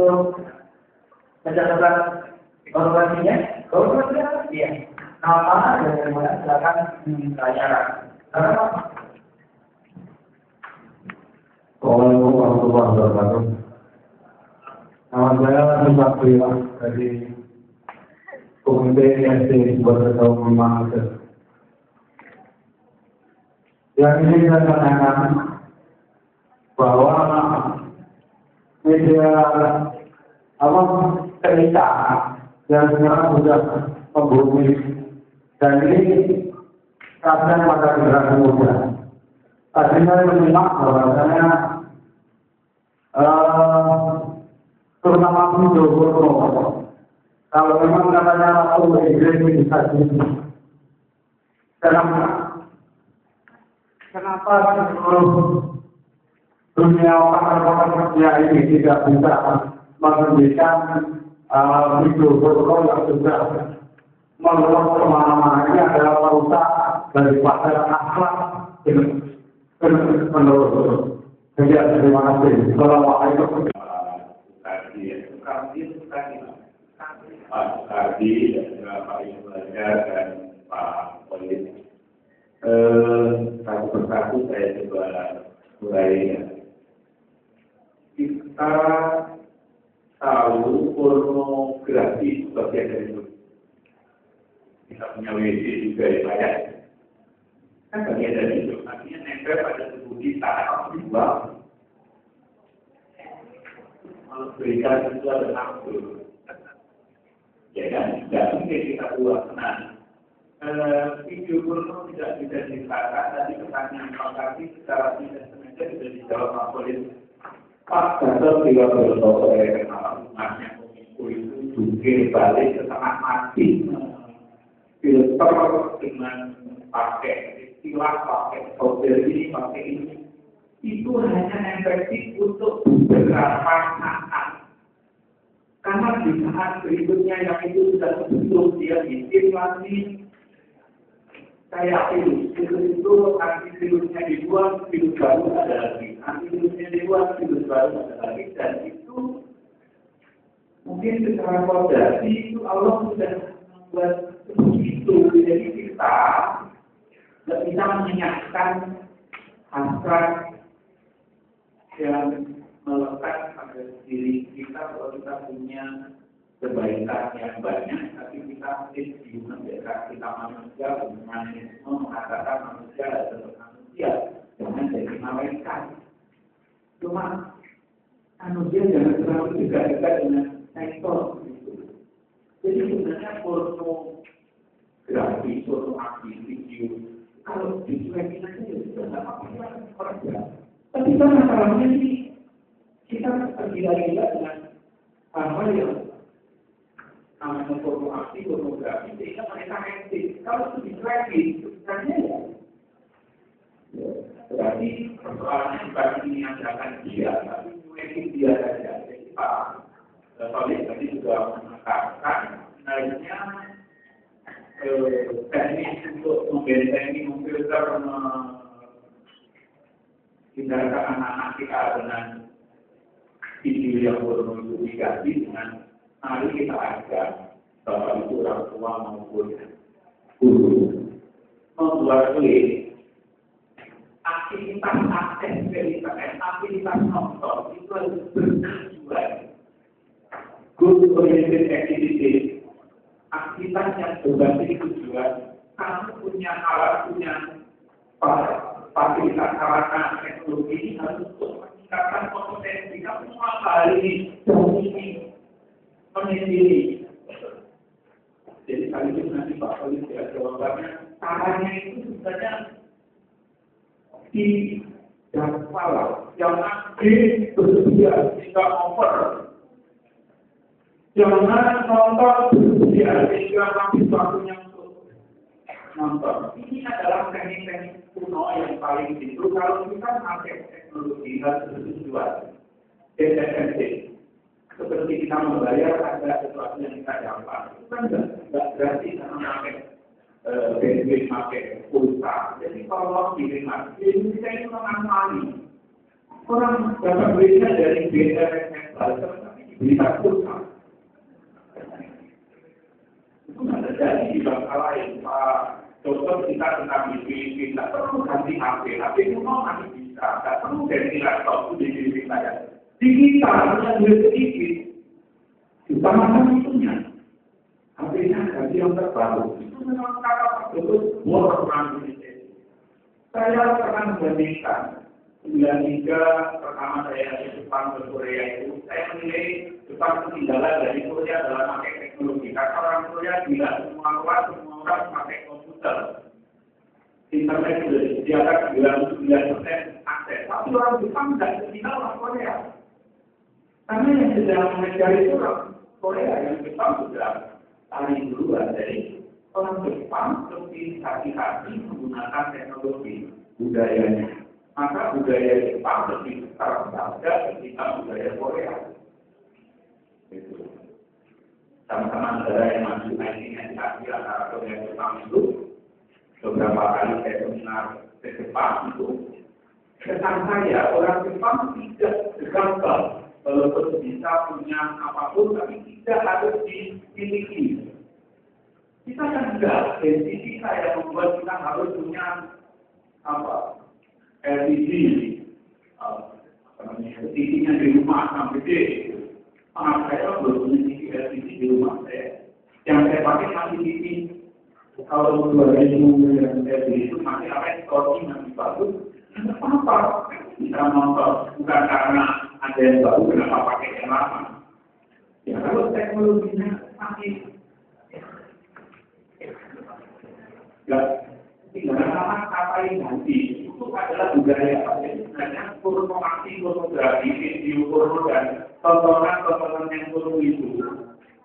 Untuk mencatatkan informasinya, iya. Nama dan dari mana silakan ditanyakan. Assalamualaikum warahmatullahi wabarakatuh. Nama saya Mbak Priya dari Komite ISD Berketua Malaysia. Yang ini saya tanyakan bahwa media cerita yang sekarang sudah membumi dan ini kasihan pada generasi muda. Tadi saya menyimak bahwasanya terutama Jogo kalau memang katanya waktu Inggris ini bisa kenapa seluruh dunia pakar-pakar kerja ini tidak bisa menghentikan video protokol yang sudah meluas kemana-mana. Ini adalah perusak daripada akhlak menurut. Terima kasih. Assalamualaikum. Pak Sukardi dan juga Pak Ibu Belajar dan Pak Polis. Satu persatu saya coba mulai. Kita tahu pornografi sebagian dari itu. Kita punya WC juga ya Pak ya. Kan bagian dari itu. Artinya nempel pada tubuh kita harus dibuang. Kalau berikan itu ada nafsu. Ya kan, tidak mungkin kita buat. Nah, video porno tidak bisa diserahkan. Tadi pertanyaan Pak Karti secara tidak sengaja sudah dijawab Pak Polis. Pak Gatot tidak berdoa oleh umatnya Kominfo itu jungkir balik setengah mati filter dengan pakai istilah, pakai software ini, pakai ini. Itu hanya efektif untuk beberapa saat. Karena di saat berikutnya yang itu sudah terbentuk, dia bikin lagi kayak virus. Virus itu antivirusnya dibuat, virus baru ada lagi. Antivirusnya dibuat, virus baru ada lagi. Dan itu mungkin secara kodasi itu Allah sudah membuat begitu. Jadi kita tidak bisa mengingatkan hasrat yang melekat pada diri kita kalau kita punya kebaikan yang banyak, tapi kita mungkin bingung ya kita manusia, humanisme mengatakan manusia adalah manusia, jangan jadi malaikat. Cuma manusia jangan terlalu dekat-dekat dengan sektor. Jadi sebenarnya pornografi, pornografi, video, kalau dicuekin aja ya sudah tidak apa-apa orang biasa. Tapi kan masalahnya sih kita tergila-gila dengan hal-hal yang namanya pornografi, sehingga mereka aktif. Kalau itu dicuekin, sebenarnya ya berarti persoalannya bukan menyandarkan dia, tapi cuekin dia saja. Jadi Pak Solis tadi juga mengatakan sebenarnya teknik untuk membentengi, memfilter, tindakan anak-anak kita dengan video yang porno diganti dengan mari kita ajak bapak ibu orang tua maupun guru membuat aktivitas aktivitas nonton itu harus bertujuan. Good oriented activity, aktivitas yang berbasis tujuan. Kamu punya alat, punya fasilitas sarana teknologi ini harus untuk meningkatkan kompetensi kamu semua hari ini, jauh ini, menit ini. Jadi kali itu nanti Pak Polis ya jawabannya, caranya itu sebenarnya di jadwal yang nanti bersedia sehingga over. Jangan nonton bersedia sehingga habis waktunya untuk nonton. Ini adalah teknik-teknik kuno yang paling itu kalau kita pakai teknologi harus bertujuan. Efektif. Seperti kita membayar ada sesuatu yang kita dapat. Itu kan tidak berarti karena pakai bensin, pakai pulsa. Jadi kalau kirim di Indonesia ini mengamali. Orang dapat duitnya dari BTS, tapi Berita kurang. Itu nggak terjadi di bangsa lain. Pak Dokter kita tentang di Filipina, tidak perlu ganti HP. HP itu mau masih bisa. Tidak perlu ganti laptop itu di Filipina ya. Di kita hanya duit sedikit. Utamakan itunya. HP-nya ganti yang terbaru. Itu memang kata Pak Dokter, boros orang Indonesia. Saya pernah membandingkan 93 pertama saya di Jepang ke Korea itu, saya menilai Jepang ketinggalan dari Korea dalam pakai teknologi. Karena orang Korea bilang semua orang pakai komputer. Internet sudah disediakan 99% akses. Tapi orang Jepang tidak ketinggalan orang Korea. Karena yang sedang mengejar itu orang Korea, yang Jepang sudah paling duluan. Jadi orang Jepang lebih hati-hati menggunakan teknologi budayanya. Maka budaya Jepang lebih terjaga ketika budaya Korea. Itu. Sama-sama negara yang maju naiknya di Asia antara Korea dan Jepang itu, beberapa kali saya seminar ke Jepang itu, kesan saya orang Jepang tidak gagal walaupun bisa punya apapun, tapi tidak harus dimiliki. Kita kan enggak, identitas kita yang membuat kita harus punya apa? LCD, TV-nya di rumah sampai gede. Anak saya belum punya TV LCD di rumah saya. Yang saya pakai masih TV. Kalau 2000 yang saya beli itu masih apa? Story masih bagus. Kenapa? Bisa nonton. Bukan karena ada yang baru, kenapa pakai yang lama? Ya kalau teknologinya masih tidak apa yang nanti itu adalah budaya sebenarnya pornografi, video porno dan tontonan yang porno itu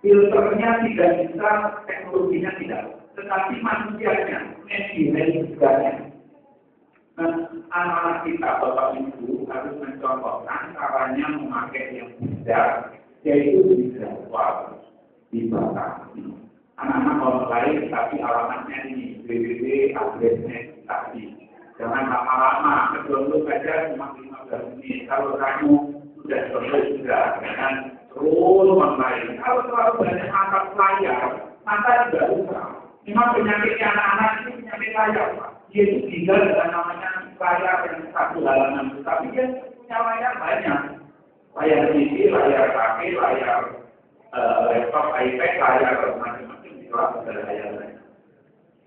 filternya tidak bisa, teknologinya tidak, tetapi manusianya, media juga. Nah, anak-anak kita bapak ibu harus mencontohkan caranya memakai yang bijak, yaitu dijawab, dibatasi. Anak-anak orang lain tapi alamatnya ini www adresnya tadi. Jangan lama-lama, kedua-dua saja cuma 15 menit. Kalau kamu sudah selesai sudah, jangan terus online. Kalau terlalu banyak angkat layar, maka tidak usah. Memang penyakitnya anak-anak itu penyakit layar, Pak. Dia itu tinggal dengan namanya layar yang satu halaman, tapi dia punya layar banyak. Layar TV, layar HP, layar laptop, iPad, layar macam-macam.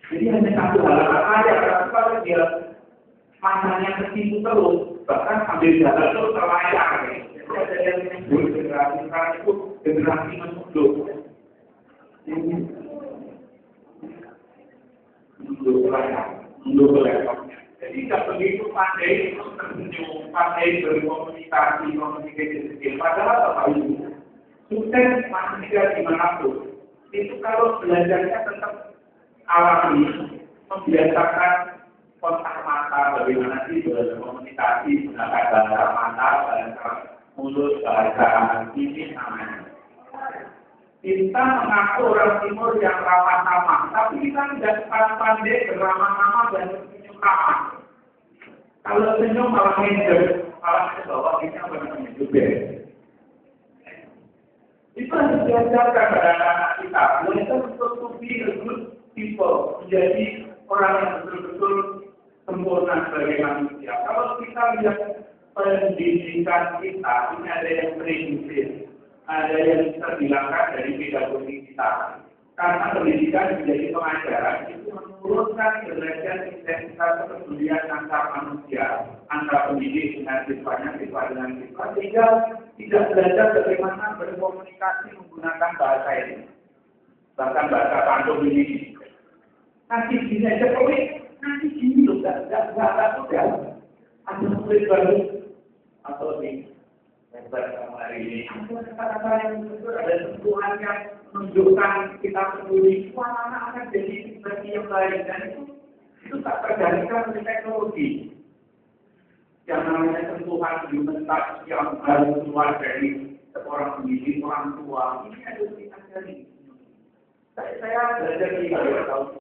Jadi hanya satu halaman aja, tapi kalau dia matanya ke situ terus, bahkan sambil jalan terus terlayar. Jadi ada yang menyebut generasi sekarang itu generasi menunduk. Menunduk layar, menunduk laptopnya. Jadi tidak begitu pandai tersenyum, pandai berkomunikasi, komunikasi skill. Padahal apa itu? Sukses manusia dimanapun. Itu kalau belajarnya tetap alami, membiasakan kontak mata, bagaimana sih berkomunikasi, menggunakan bahasa mata, bahasa mulut, bahasa ini namanya. Kita mengaku orang timur yang ramah tamah, tapi kita tidak pandai beramah-tamah dan bersenyum ramah. Kalau senyum malah minder, malah kebawa kita benar-benar juga. Itu harus diajarkan pada anak-anak kita. Mereka untuk be a good people, menjadi orang yang betul-betul sempurna sebagai manusia. Kalau kita lihat pendidikan kita, ini ada yang prinsip, ada yang terbilangkan dari pedagogi kita. Karena pendidikan menjadi pengajaran itu menurunkan derajat intensitas kepedulian antar manusia, antar pendidik dengan siswanya, siswa dengan siswa, sehingga tidak belajar bagaimana berkomunikasi menggunakan bahasa ini, bahkan bahasa pantun ini. Nanti gini aja, nanti gini loh, nggak udah. Ada murid baru atau di hari ini ada kata-kata yang ada sentuhan yang menunjukkan kita peduli. Anak-anak akan jadi seperti yang lain dan itu tak tergantikan oleh teknologi. Yang namanya sentuhan human touch yang harus keluar dari seorang pendidik, orang tua, ini harus kita cari. Saya belajar di tahun